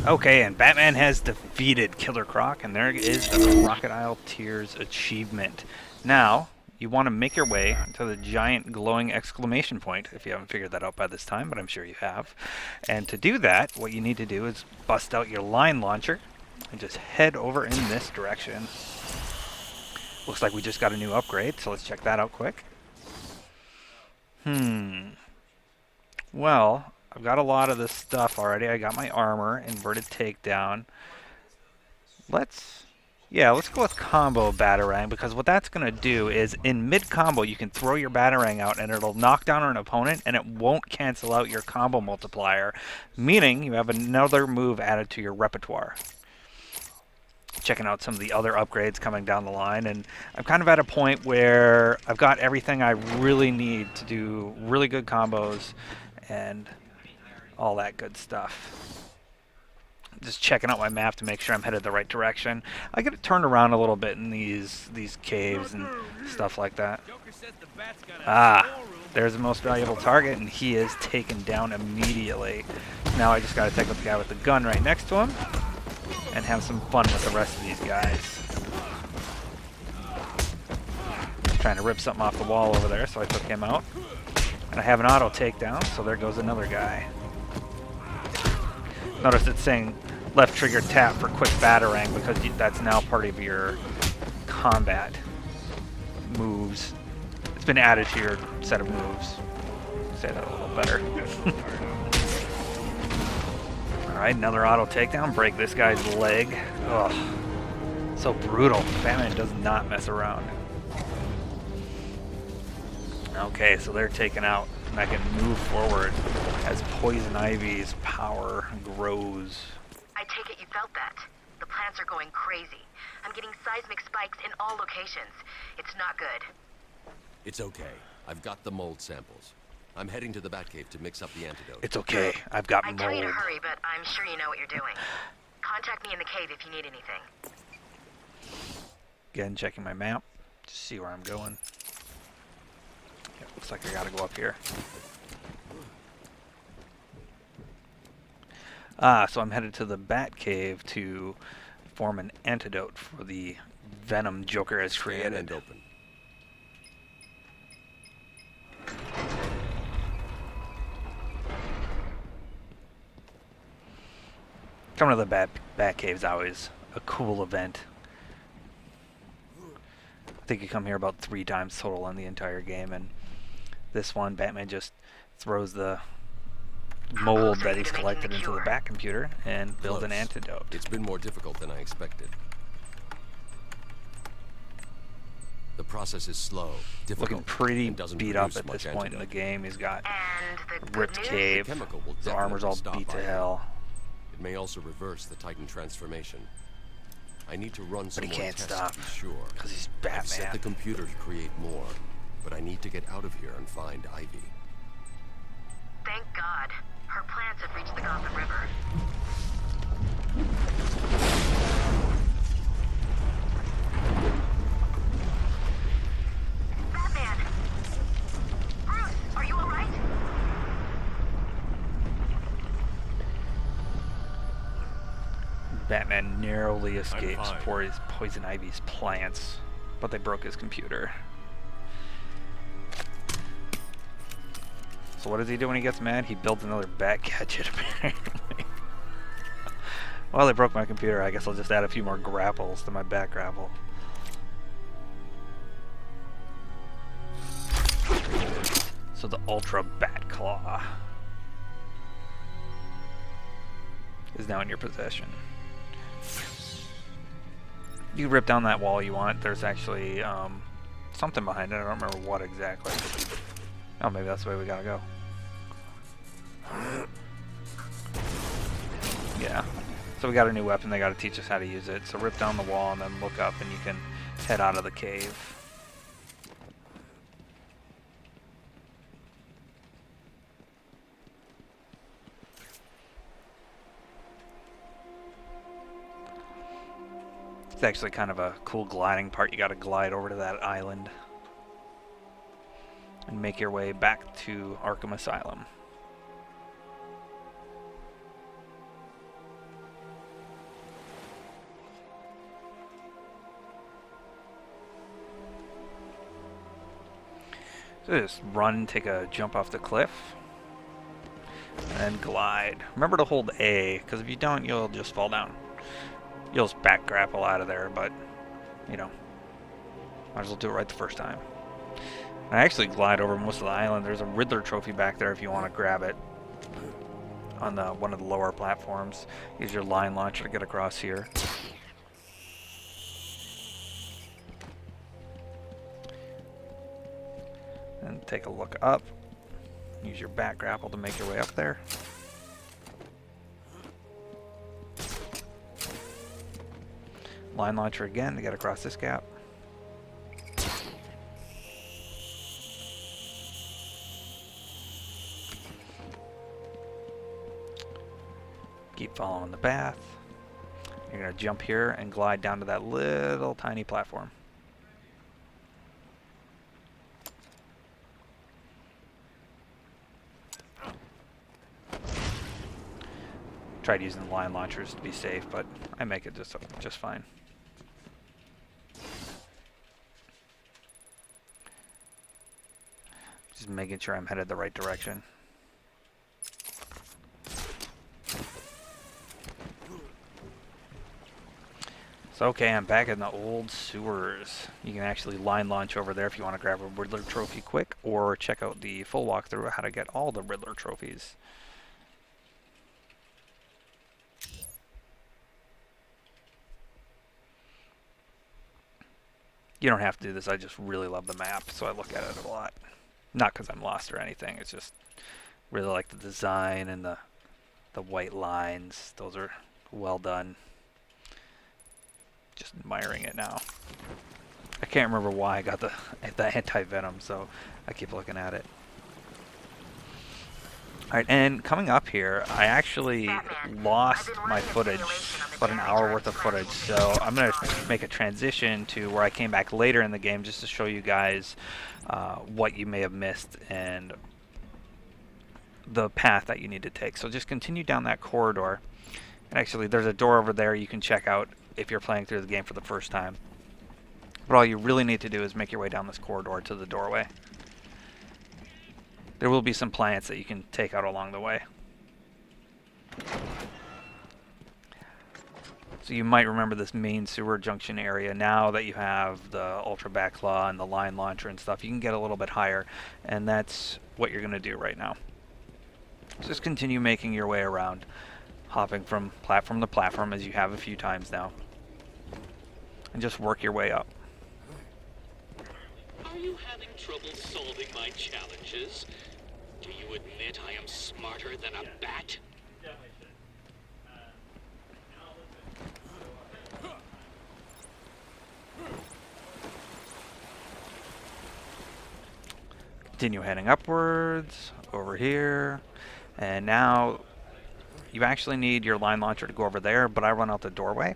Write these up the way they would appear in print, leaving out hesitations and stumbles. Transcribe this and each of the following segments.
Okay, and Batman has defeated Killer Croc, and there is the Crocodile Tears achievement. Now, you want to make your way to the giant glowing exclamation point, if you haven't figured that out by this time, but I'm sure you have. And to do that, what you need to do is bust out your line launcher and just head over in this direction. Looks like we just got a new upgrade, so let's check that out quick. Well, I've got a lot of this stuff already. I got my armor, inverted takedown. Let's go with combo Batarang, because what that's going to do is in mid-combo you can throw your Batarang out and it'll knock down an opponent and it won't cancel out your combo multiplier, meaning you have another move added to your repertoire. Checking out some of the other upgrades coming down the line, and I'm kind of at a point where I've got everything I really need to do really good combos and all that good stuff. Just checking out my map to make sure I'm headed the right direction. I get it turned around a little bit in these caves and stuff like that. There's the most valuable target, and he is taken down immediately. Now I just got to take out the guy with the gun right next to him and have some fun with the rest of these guys. Trying to rip something off the wall over there, so I took him out. And I have an auto takedown, so there goes another guy. Notice it's saying left trigger tap for quick Batarang, because that's now part of your combat moves. It's been added to your set of moves. Say that a little better. Alright, another auto takedown. Break this guy's leg. Ugh. So brutal. Batman does not mess around. Okay, so they're taken out, and I can move forward as Poison Ivy's power grows. I take it you felt that. The plants are going crazy. I'm getting seismic spikes in all locations. It's not good. It's okay. I've got the mold samples. I'm heading to the Batcave to mix up the antidote. It's okay. I've got I mold. tell you to hurry, but I'm sure you know what you're doing. Contact me in the cave if you need anything. Again, checking my map to see where I'm going. Yeah, looks like I gotta go up here. So I'm headed to the Batcave to form an antidote for the venom Joker has created. And open. Coming to the Batcave is always a cool event. I think you come here about 3 times total in the entire game, and this one, Batman just throws the mold that he's collected into the Bat computer and builds an antidote. It's been more difficult than I expected. The process is slow, difficult, Looking pretty and doesn't beat up produce at this much point in the antidote. game. He's got And the ripped good news? cave. The chemical will The armor's all definitely beat to stop hell. It may also reverse the Titan transformation. I need to run some he more can't tests stop, to be sure. because he's I've set the Batman. computer to create more, but I need to get out of here and find Ivy. Thank God. Her plants have reached the Gotham River. Batman! Bruce, are you alright? Batman narrowly escapes for his Poison Ivy's plants, but they broke his computer. So what does he do when he gets mad? He builds another bat gadget, apparently. Well, they broke my computer. I guess I'll just add a few more grapples to my bat grapple. So the Ultra Bat Claw is now in your possession. You rip down that wall you want. There's actually something behind it. I don't remember what exactly. Oh, maybe that's the way we gotta go. Yeah. So we got a new weapon. They gotta teach us how to use it. So rip down the wall and then look up and you can head out of the cave. It's actually kind of a cool gliding part. You gotta glide over to that island and make your way back to Arkham Asylum. So just run, take a jump off the cliff, and then glide. Remember to hold A, because if you don't, you'll just fall down. You'll just back grapple out of there, but, you know, might as well do it right the first time. I actually glide over most of the island. There's a Riddler trophy back there if you want to grab it on one of the lower platforms. Use your line launcher to get across here. And take a look up. Use your back grapple to make your way up there. Line launcher again to get across this gap. Keep following the path. You're going to jump here and glide down to that little tiny platform. Tried using the line launchers to be safe, but I make it just fine. Just making sure I'm headed the right direction. So okay, I'm back in the old sewers. You can actually line launch over there if you want to grab a Riddler trophy quick, or check out the full walkthrough of how to get all the Riddler trophies. You don't have to do this, I just really love the map, so I look at it a lot. Not because I'm lost or anything, it's just really like the design and the white lines. Those are well done. Just admiring it now. I can't remember why I got the anti-venom, so I keep looking at it. Alright, and coming up here, I actually lost my footage, about an hour worth of footage, so I'm going to make a transition to where I came back later in the game just to show you guys what you may have missed and the path that you need to take. So just continue down that corridor, and actually there's a door over there you can check out if you're playing through the game for the first time. But all you really need to do is make your way down this corridor to the doorway. There will be some plants that you can take out along the way. So you might remember this main sewer junction area. Now that you have the Ultra Bat Claw and the line launcher and stuff, you can get a little bit higher, and that's what you're going to do right now. Just continue making your way around, hopping from platform to platform as you have a few times now, and just work your way up. Are you having trouble solving my challenges? Do you admit I am smarter than a bat? Continue heading upwards, over here, and now you actually need your line launcher to go over there, but I run out the doorway.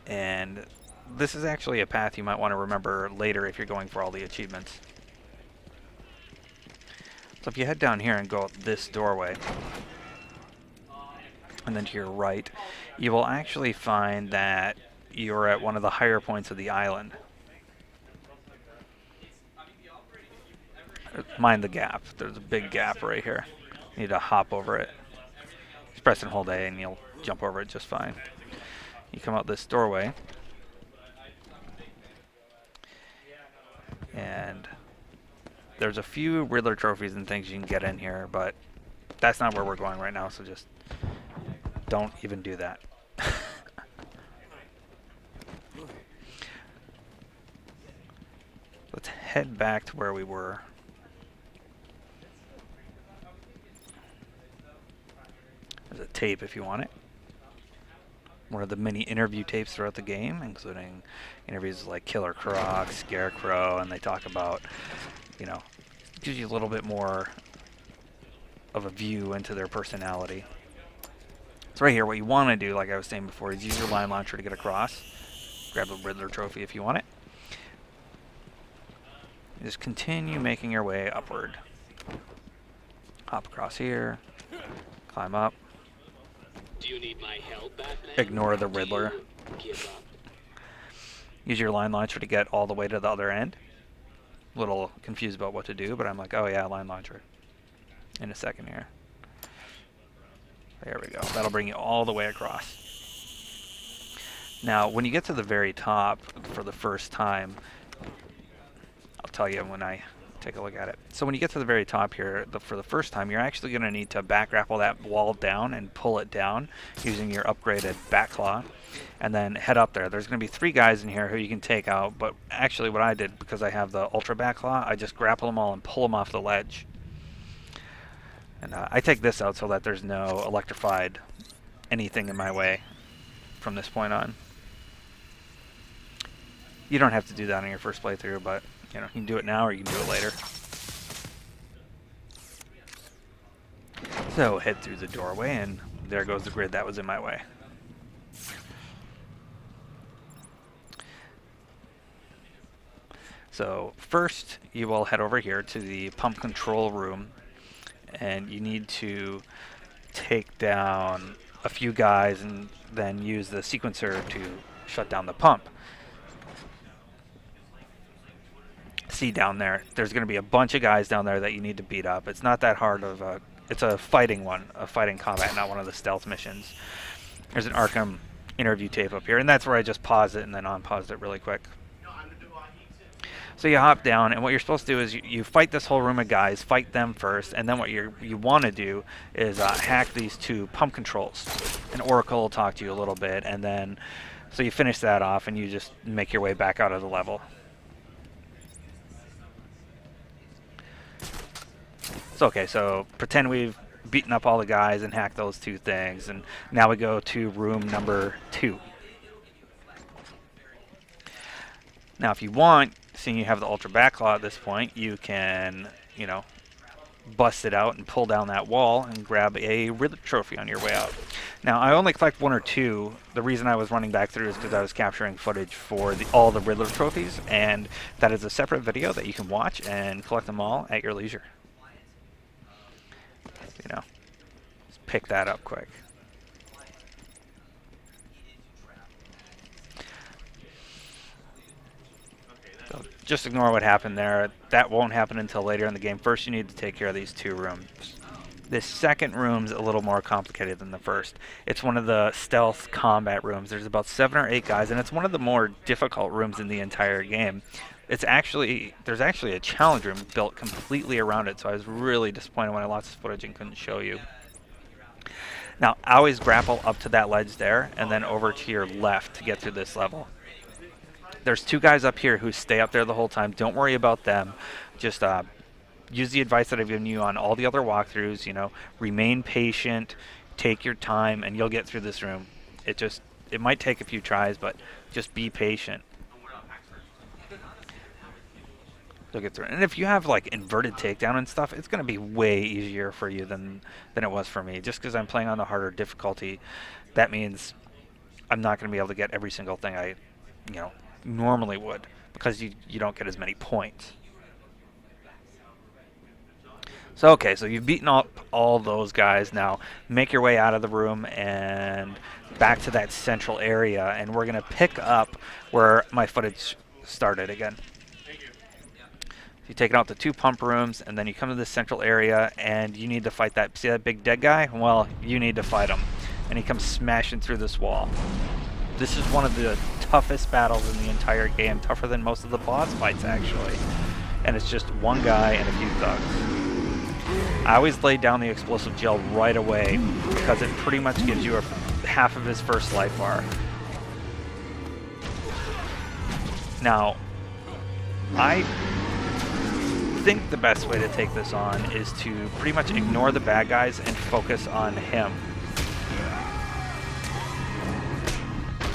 And this is actually a path you might want to remember later if you're going for all the achievements. So if you head down here and go out this doorway, and then to your right, you will actually find that you're at one of the higher points of the island. Mind the gap. There's a big gap right here. You need to hop over it. Just press and hold A and you'll jump over it just fine. You come out this doorway, and there's a few Riddler trophies and things you can get in here, but that's not where we're going right now, so just don't even do that. Let's head back to where we were. There's a tape if you want it. One of the many interview tapes throughout the game, including interviews like Killer Croc, Scarecrow, and they talk about, you know, gives you a little bit more of a view into their personality. So right here, what you want to do, like I was saying before, is use your line launcher to get across. Grab a Riddler trophy if you want it. And just continue making your way upward. Hop across here, climb up. Do you need my help, Batman? Ignore the Riddler. Do you give up? Use your line launcher to get all the way to the other end. a little confused about what to do, but I'm like, oh yeah, line launcher. In a second here. There we go. That'll bring you all the way across. Now, when you get to the very top for the first time, I'll tell you when I take a look at it. So when you get to the very top here, for the first time, you're actually going to need to back grapple that wall down and pull it down using your upgraded bat claw, and then head up there. There's going to be 3 guys in here who you can take out, but actually what I did, because I have the ultra bat claw, I just grapple them all and pull them off the ledge. And I take this out so that there's no electrified anything in my way from this point on. You don't have to do that on your first playthrough, but you know, you can do it now or you can do it later. So head through the doorway, and there goes the grid that was in my way. So first, you will head over here to the pump control room, and you need to take down a few guys and then use the sequencer to shut down the pump. See down there, there's going to be a bunch of guys down there that you need to beat up. It's not that hard of a, it's a fighting one, a fighting combat, not one of the stealth missions. There's an Arkham interview tape up here, and that's where I just pause it and then unpause it really quick. So you hop down, and what you're supposed to do is you fight this whole room of guys, fight them first, and then what you want to do is hack these 2 pump controls. And Oracle will talk to you a little bit, and then so you finish that off, and you just make your way back out of the level. So okay, so pretend we've beaten up all the guys and hacked those 2 things, and now we go to room number 2. Now if you want, seeing you have the ultra bat claw at this point, you can, you know, bust it out and pull down that wall and grab a Riddler trophy on your way out. Now I only collect 1 or 2. The reason I was running back through is because I was capturing footage for all the Riddler trophies, and that is a separate video that you can watch and collect them all at your leisure. You know, just pick that up quick. So just ignore what happened there. That won't happen until later in the game. First, you need to take care of these 2 rooms. This second room's a little more complicated than the first. It's one of the stealth combat rooms. There's about 7 or 8 guys, and it's one of the more difficult rooms in the entire game. There's actually a challenge room built completely around it, so I was really disappointed when I lost this footage and couldn't show you. Now, I always grapple up to that ledge there, and then over to your left to get through this level. There's 2 guys up here who stay up there the whole time. Don't worry about them. Just use the advice that I've given you on all the other walkthroughs. You know, remain patient, take your time, and you'll get through this room. It might take a few tries, but just be patient. You'll get through it. And if you have like inverted takedown and stuff, it's going to be way easier for you than it was for me. Just because I'm playing on the harder difficulty, that means I'm not going to be able to get every single thing I, you know, normally would, because you don't get as many points. So okay, so you've beaten up all those guys. Now make your way out of the room and back to that central area, and we're going to pick up where my footage started again. You take it out the 2 pump rooms, and then you come to this central area, and you need to fight that. See that big dead guy? Well, you need to fight him, and he comes smashing through this wall. This is one of the toughest battles in the entire game, tougher than most of the boss fights actually. And it's just 1 guy and a few thugs. I always lay down the explosive gel right away because it pretty much gives you half of his first life bar. Now, I think the best way to take this on is to pretty much ignore the bad guys and focus on him.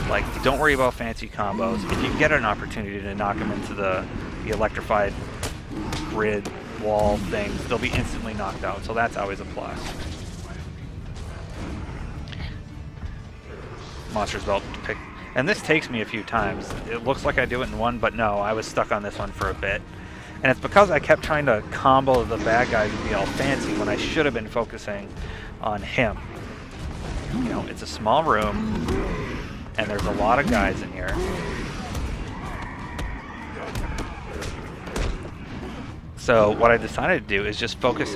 Like, don't worry about fancy combos. If you get an opportunity to knock him into the electrified grid wall things, they'll be instantly knocked out, so that's always a plus. Monster's Belt to pick. And this takes me a few times. It looks like I do it in one, but no, I was stuck on this one for a bit. And it's because I kept trying to combo the bad guys and be all fancy when I should have been focusing on him. You know, it's a small room, and there's a lot of guys in here. So what I decided to do is just focus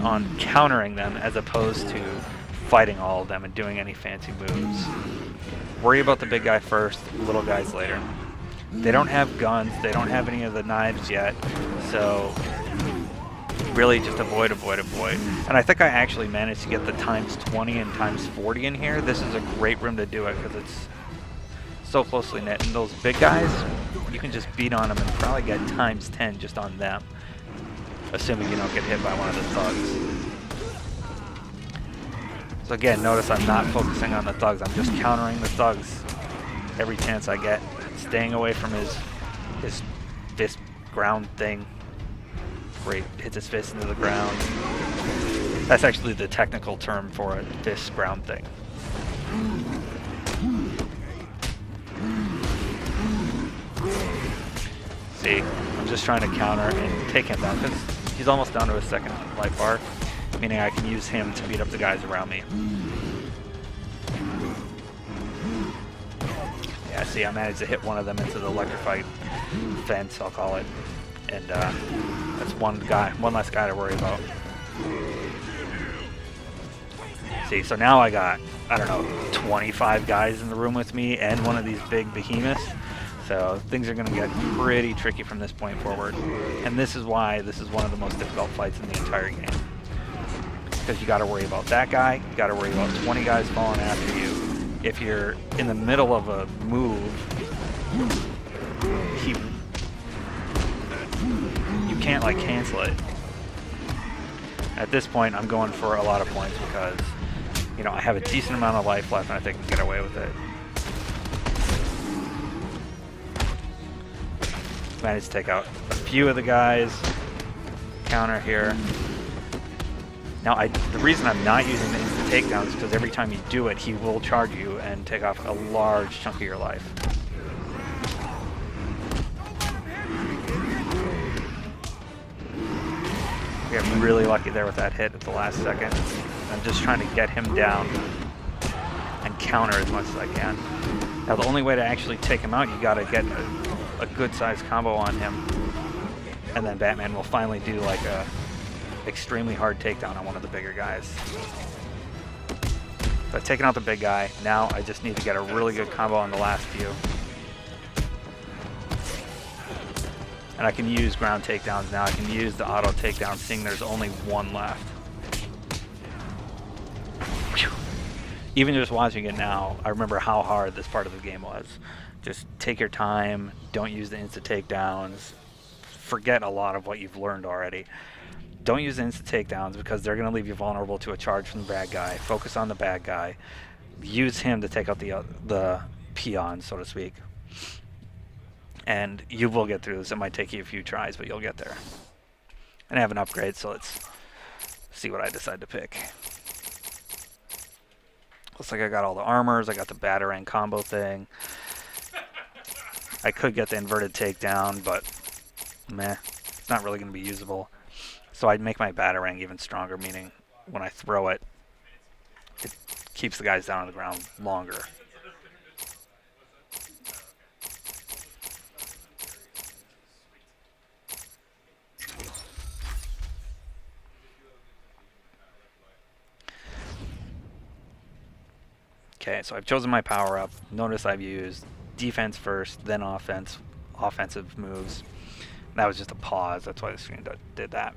on countering them as opposed to fighting all of them and doing any fancy moves. Worry about the big guy first, little guys later. They don't have guns, they don't have any of the knives yet, so really just avoid. And I think I actually managed to get the times 20 and times 40 in here. This is a great room to do it because it's so closely knit. And those big guys, you can just beat on them and probably get times 10 just on them, assuming you don't get hit by one of the thugs. So again, notice I'm not focusing on the thugs. I'm just countering the thugs every chance I get, staying away from his fist ground thing, where he hits his fist into the ground. That's actually the technical term for it, fist ground thing. See, I'm just trying to counter and take him down because he's almost down to his second life bar, meaning I can use him to beat up the guys around me. Yeah, see, I managed to hit one of them into the electrified fence, I'll call it. And that's one less guy to worry about. See, so now I got, I don't know, 25 guys in the room with me and one of these big behemoths. So things are going to get pretty tricky from this point forward. And this is why this is one of the most difficult fights in the entire game. Because you got to worry about that guy, you got to worry about 20 guys falling after you. If you're in the middle of a move, you can't like cancel it. At this point, I'm going for a lot of points because, you know, I have a decent amount of life left and I think I can get away with it. Managed to take out a few of the guys. Counter here. Now, the reason I'm not using the instant takedowns is because every time you do it, he will charge you and take off a large chunk of your life. We got really lucky there with that hit at the last second. I'm just trying to get him down and counter as much as I can. Now, the only way to actually take him out, you got to get a good-sized combo on him, and then Batman will finally do like a extremely hard takedown on one of the bigger guys. So I've taken out the big guy. Now I just need to get a really good combo on the last few. And I can use ground takedowns now. I can use the auto takedown, seeing there's only one left. Whew. Even just watching it now, I remember how hard this part of the game was. Just take your time, don't use the instant takedowns, forget a lot of what you've learned already. Don't use the instant takedowns because they're going to leave you vulnerable to a charge from the bad guy. Focus on the bad guy. Use him to take out the peon, so to speak. And you will get through this. It might take you a few tries, but you'll get there. And I have an upgrade, so let's see what I decide to pick. Looks like I got all the armors. I got the Batarang combo thing. I could get the inverted takedown, but meh, it's not really going to be usable. So I'd make my Batarang even stronger, meaning when I throw it, it keeps the guys down on the ground longer. Okay, so I've chosen my power-up. Notice I've used defense first, then offensive moves. That was just a pause, that's why the screen did that.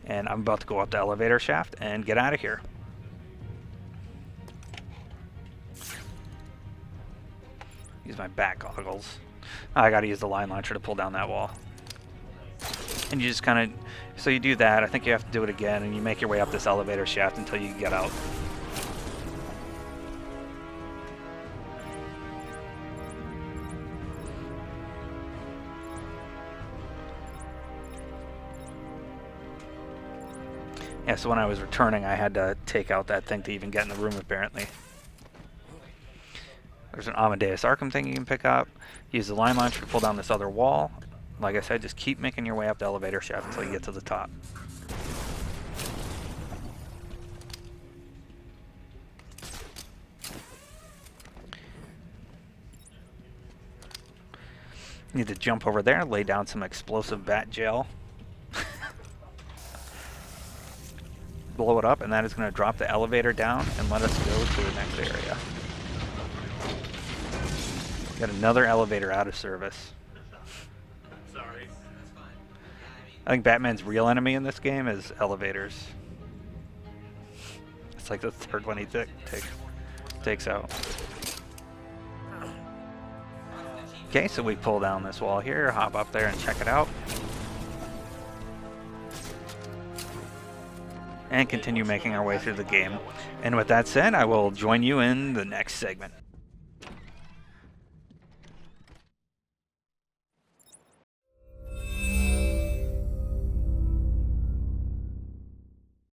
And I'm about to go up the elevator shaft and get out of here. Use my bat goggles. I gotta use the line launcher to pull down that wall. And you just kind of, so you do that, I think you have to do it again, and you make your way up this elevator shaft until you get out. Yeah, so when I was returning, I had to take out that thing to even get in the room, apparently. There's an Amadeus Arkham thing you can pick up. Use the line launcher to pull down this other wall. Like I said, just keep making your way up the elevator shaft until you get to the top. Need to jump over there, lay down some explosive bat gel. blow it up, and that is going to drop the elevator down and let us go to the next area. Got another elevator out of service. Sorry. I think Batman's real enemy in this game is elevators. It's like the third one he takes out. Okay, so we pull down this wall here, hop up there and check it out. And continue making our way through the game. And with that said, I will join you in the next segment.